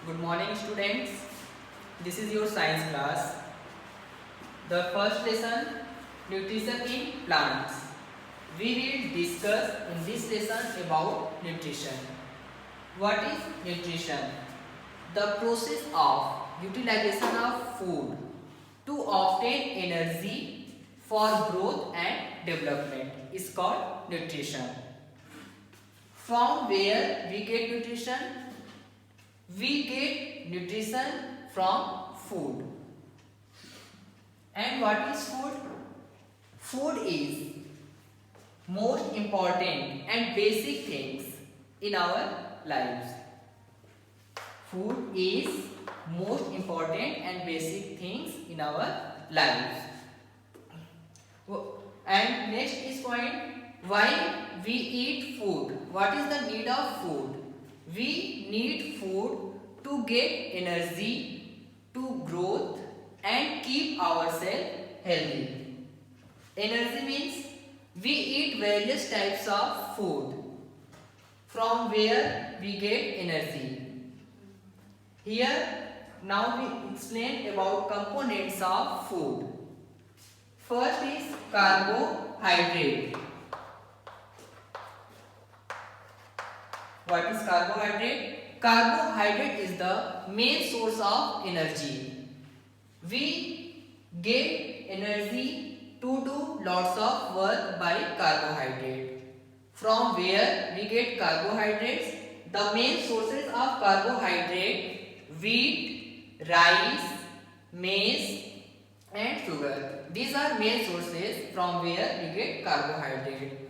Good morning, students. This is your science class. The first lesson, nutrition in plants. We will discuss in this lesson about nutrition. What is nutrition? The process of utilization of food to obtain energy for growth and development is called nutrition. From where we get nutrition? We get nutrition from food. And what is food? Food is most important and basic things in our lives. Food is most important and basic things in our lives. And next is point, why we eat food. What is the need of food? We need food to get energy, to growth and keep ourselves healthy. Energy means we eat various types of food from where we get energy. Here now we explain about components of food. First is carbohydrate. What is carbohydrate? Carbohydrate is the main source of energy. We get energy to do lots of work by carbohydrate. From where we get carbohydrates? The main sources of carbohydrate: wheat, rice, maize and sugar. These are main sources from where we get carbohydrate.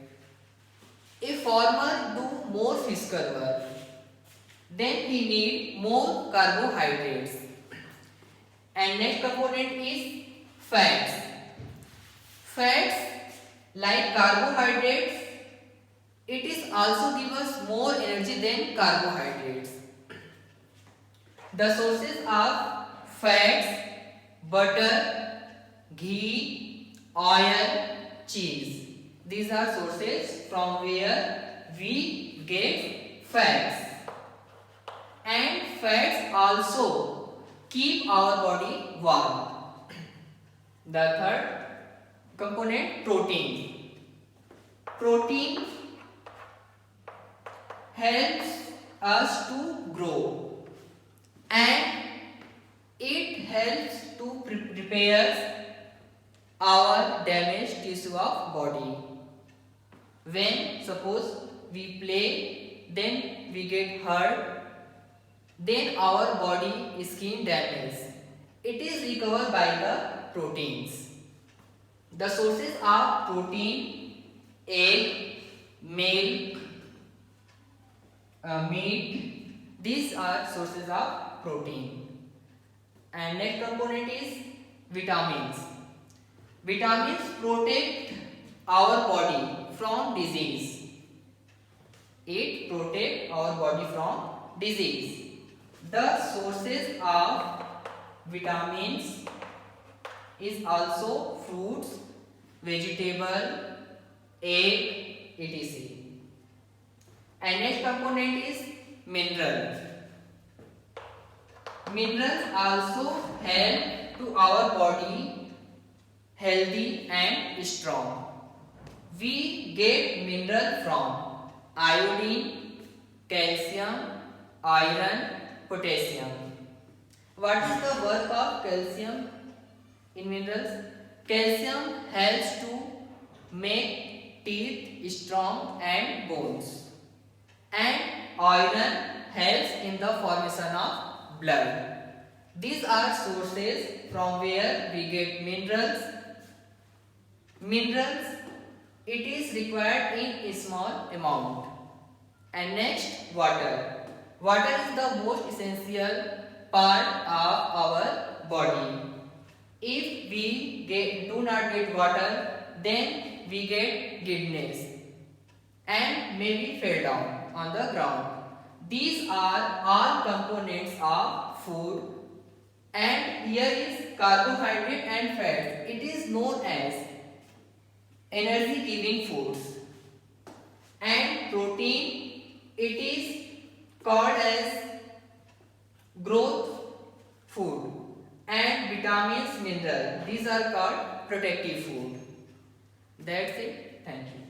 If farmer do more physical work, then he need more carbohydrates. And next component is fats. Fats, like carbohydrates, it is also give us more energy than carbohydrates. The sources of fats: butter, ghee, oil, cheese. These are sources from where we get fats. And fats also keep our body warm. The third component, protein. Protein helps us to grow and it helps to repair our damaged tissue of body. When suppose we play, then we get hurt, then our body skin damage. It is recovered by the proteins. The sources are protein: egg, milk, meat. These are sources of protein. And next component is vitamins. Vitamins protect our body from disease. It protects our body from disease. The sources of vitamins is also fruits, vegetable, egg, etc. And next component is minerals. Minerals also help to our body healthy and strong. We get mineral from iodine, calcium, iron, potassium. What is the work of calcium in minerals? Calcium helps to make teeth strong and bones. And iron helps in the formation of blood. These are sources from where we get minerals. Minerals, it is required in a small amount. And next, water. Water is the most essential part of our body. If we do not get water, then we get giddiness and maybe fall down on the ground. These are all components of food. And here is carbohydrate and fat. It is known as energy giving foods. And protein, it is called as growth food, and vitamins, mineral, these are called protective food. That's it. Thank you.